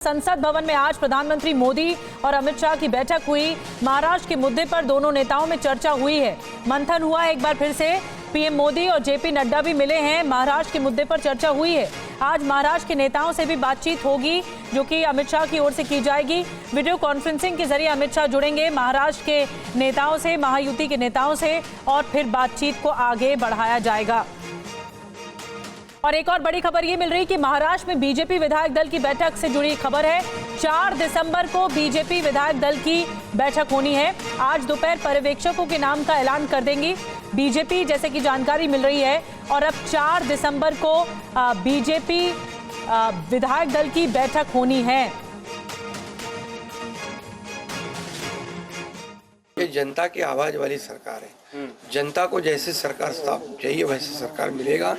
संसद भवन में आज प्रधानमंत्री मोदी और अमित शाह की बैठक हुई। महाराष्ट्र के मुद्दे पर दोनों नेताओं में चर्चा हुई है, मंथन हुआ एक बार फिर से। पीएम मोदी और जेपी नड्डा भी मिले हैं, महाराष्ट्र के मुद्दे पर चर्चा हुई है। आज महाराष्ट्र के नेताओं से भी बातचीत होगी जो कि अमित शाह की ओर से की जाएगी। वीडियो कॉन्फ्रेंसिंग के जरिए अमित शाह जुड़ेंगे महाराष्ट्र के नेताओं से, महायुति के नेताओं से, और फिर बातचीत को आगे बढ़ाया जाएगा। और एक और बड़ी खबर ये मिल रही कि महाराष्ट्र में बीजेपी विधायक दल की बैठक से जुड़ी खबर है। 4 दिसंबर को बीजेपी विधायक दल की बैठक होनी है। आज दोपहर पर्यवेक्षकों के नाम का ऐलान कर देंगी बीजेपी, जैसे कि जानकारी मिल रही है। और अब 4 दिसंबर को बीजेपी विधायक दल की बैठक होनी है। ये जनता की आवाज वाली सरकार है। जनता को जैसे सरकार चाहिए वैसे सरकार मिलेगा।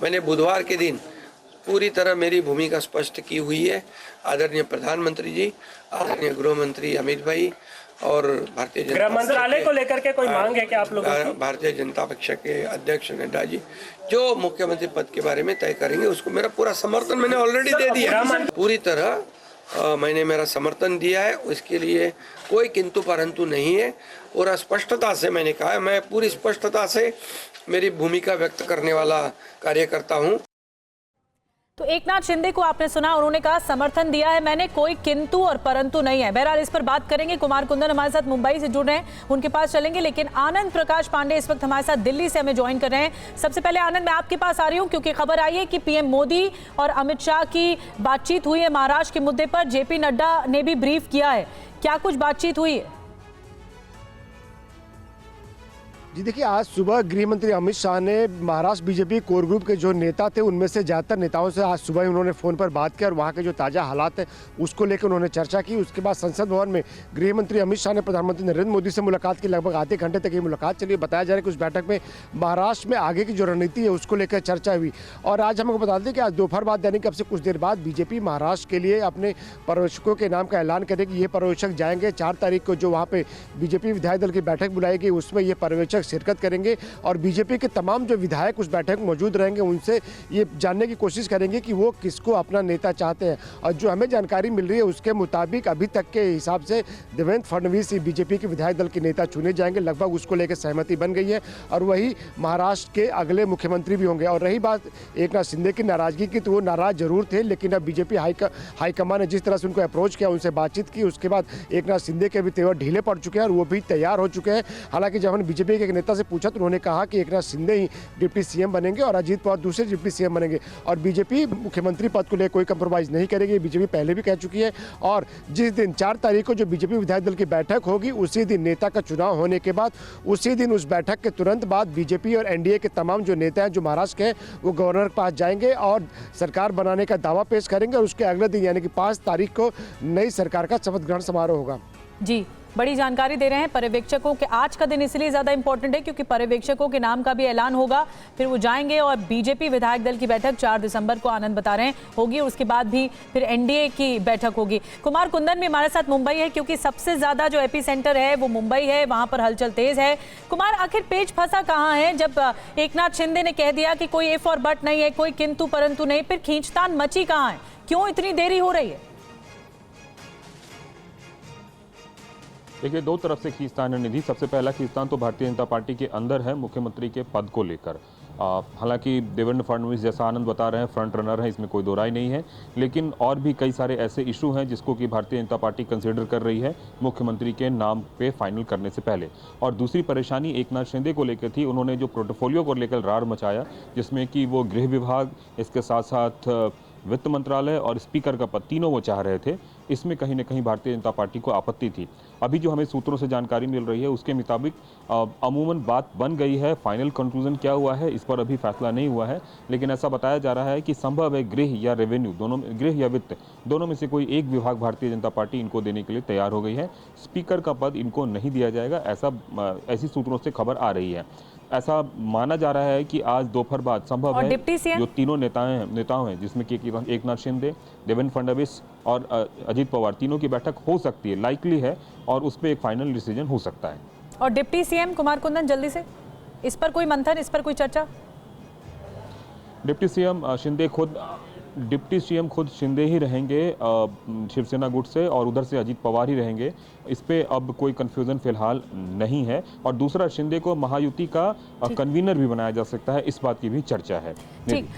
मैंने बुधवार के दिन पूरी तरह मेरी भूमिका स्पष्ट की हुई है। आदरणीय प्रधानमंत्री जी, आदरणीय गृह मंत्री अमित भाई और भारतीय गृह मंत्रालय को लेकर के कोई मांग है क्या आप लोगों की? भारतीय जनता पक्ष के अध्यक्ष नड्डा जी जो मुख्यमंत्री पद के बारे में तय करेंगे उसको मेरा पूरा समर्थन मैंने ऑलरेडी दे दिया। पूरी तरह मैंने मेरा समर्थन दिया है, उसके लिए कोई किंतु परंतु नहीं है। और स्पष्टता से मैंने कहा है, मैं पूरी स्पष्टता से मेरी भूमिका व्यक्त करने वाला कार्यकर्ता हूं। तो एकनाथ शिंदे को आपने सुना, उन्होंने कहा समर्थन दिया है मैंने, कोई किंतु और परंतु नहीं है। बहरहाल इस पर बात करेंगे। कुमार कुंदन हमारे साथ मुंबई से जुड़ रहे हैं, उनके पास चलेंगे, लेकिन आनंद प्रकाश पांडे इस वक्त हमारे साथ दिल्ली से हमें ज्वाइन कर रहे हैं। सबसे पहले आनंद, मैं आपके पास आ रही हूं क्योंकि खबर आई है कि पीएम मोदी और अमित शाह की बातचीत हुई है महाराष्ट्र के मुद्दे पर। जेपी नड्डा ने भी ब्रीफ किया है, क्या कुछ बातचीत हुई है? जी देखिए, आज सुबह गृह मंत्री अमित शाह ने महाराष्ट्र बीजेपी कोर ग्रुप के जो नेता थे उनमें से ज़्यादातर नेताओं से आज सुबह उन्होंने फ़ोन पर बात की और वहाँ के जो ताज़ा हालात हैं उसको लेकर उन्होंने चर्चा की। उसके बाद संसद भवन में गृह मंत्री अमित शाह ने प्रधानमंत्री नरेंद्र मोदी से मुलाकात की। लगभग आधे घंटे तक ये मुलाकात चली। बताया जा रहा है कि उस बैठक में महाराष्ट्र में आगे की जो रणनीति है उसको लेकर चर्चा हुई। और आज हमको बता दें कि आज दोपहर बाद यानी कि अब से कुछ देर बाद बीजेपी महाराष्ट्र के लिए अपने पर्यवेक्षकों के नाम का ऐलान करेगी। ये पर्यवेक्षक जाएंगे 4 तारीख को जो वहाँ पर बीजेपी विधायक दल की बैठक बुलाएगी, उसमें ये पर्यवेक्षक शिरकत करेंगे और बीजेपी के तमाम जो विधायक उस बैठक में मौजूद रहेंगे उनसे ये जानने की कोशिश करेंगे कि वो किसको अपना नेता चाहते हैं। और जो हमें जानकारी मिल रही है उसके मुताबिक अभी तक के हिसाब से देवेंद्र फडणवीस बीजेपी के विधायक दल के नेता चुने जाएंगे। लगभग उसको लेकर सहमति बन गई है और वही महाराष्ट्र के अगले मुख्यमंत्री भी होंगे। और रही बात एकनाथ शिंदे की नाराजगी की, तो वो नाराज जरूर थे, लेकिन अब बीजेपी हाईकमान ने जिस तरह से उनको अप्रोच किया, उनसे बातचीत की, उसके बाद एकनाथ शिंदे के भी तेवर ढीले पड़ चुके हैं और वो भी तैयार हो चुके हैं। हालांकि जब हमने बीजेपी के एक नेता से पूछा तो उन्होंने कहा कि एकनाथ शिंदे ही डिप्टी सीएम बनेंगे और अजीत पवार दूसरे डिप्टी सीएम बनेंगे और बीजेपी मुख्यमंत्री पद को लेकर कोई कंप्रोमाइज नहीं करेगी। बीजेपी पहले भी कह चुकी है। और जिस दिन 4 तारीख को जो बीजेपी विधायक दल की बैठक होगी उसी दिन नेता का चुनाव होने के बाद उसी दिन उस बैठक के तुरंत बाद बीजेपी और एनडीए के तमाम जो नेता हैं जो महाराष्ट्र के हैं वो गवर्नर के पास जाएंगे और सरकार बनाने का दावा पेश करेंगे और उसके अगले दिन यानी कि 5 तारीख को नई सरकार का शपथ ग्रहण समारोह होगा। जी, बड़ी जानकारी दे रहे हैं। पर्यवेक्षकों के आज का दिन इसलिए ज़्यादा इंपॉर्टेंट है क्योंकि पर्यवेक्षकों के नाम का भी ऐलान होगा, फिर वो जाएंगे और बीजेपी विधायक दल की बैठक 4 दिसंबर को आनंद बता रहे हैं होगी। उसके बाद भी फिर एनडीए की बैठक होगी। कुमार कुंदन भी हमारे साथ मुंबई है क्योंकि सबसे ज़्यादा जो एपी सेंटर है वो मुंबई है, वहाँ पर हलचल तेज़ है। कुमार, आखिर पेच फंसा कहाँ है? जब एकनाथ शिंदे ने कह दिया कि कोई इफ और बट नहीं है, कोई किंतु परंतु नहीं, फिर खींचतान मची कहाँ है? क्यों इतनी देरी हो रही है? देखिए, 2 तरफ से खींचतान है निधि। सबसे पहला खींचतान तो भारतीय जनता पार्टी के अंदर है मुख्यमंत्री के पद को लेकर। हालांकि देवेंद्र फडणवीस जैसा आनंद बता रहे हैं फ्रंट रनर है, इसमें कोई दो राय नहीं है, लेकिन और भी कई सारे ऐसे इशू हैं जिसको कि भारतीय जनता पार्टी कंसीडर कर रही है मुख्यमंत्री के नाम पे फाइनल करने से पहले। और दूसरी परेशानी एकनाथ शिंदे को लेकर थी। उन्होंने जो पोर्टफोलियो को लेकर रार मचाया, जिसमें कि वो गृह विभाग, इसके साथ साथ वित्त मंत्रालय और स्पीकर का पद, तीनों वो चाह रहे थे। इसमें कहीं ना कहीं भारतीय जनता पार्टी को आपत्ति थी। अभी जो हमें सूत्रों से जानकारी मिल रही है उसके मुताबिक अमूमन बात बन गई है। फाइनल कंक्लूजन क्या हुआ है इस पर अभी फैसला नहीं हुआ है, लेकिन ऐसा बताया जा रहा है कि संभव है गृह या रेवेन्यू, दोनों, गृह या वित्त, दोनों में से कोई एक विभाग भारतीय जनता पार्टी इनको देने के लिए तैयार हो गई है। स्पीकर का पद इनको नहीं दिया जाएगा, ऐसी सूत्रों से खबर आ रही है। ऐसा माना जा रहा है कि आज दोपहर बाद संभव है जो तीनों नेताओं हैं जिसमें कि एकनाथ शिंदे, देवेंद्र फडणवीस और अजीत पवार, तीनों की बैठक हो सकती है, लाइकली है, और उस पर एक फाइनल डिसीजन हो सकता है। और डिप्टी सीएम कुमार कुंदन, जल्दी से इस पर कोई मंथन, इस पर कोई चर्चा? डिप्टी सीएम शिंदे खुद डिप्टी सीएम खुद शिंदे ही रहेंगे शिवसेना गुट से, और उधर से अजीत पवार ही रहेंगे, इस पे अब कोई कंफ्यूजन फिलहाल नहीं है। और दूसरा, शिंदे को महायुति का कन्वीनर भी बनाया जा सकता है, इस बात की भी चर्चा है। ठीक।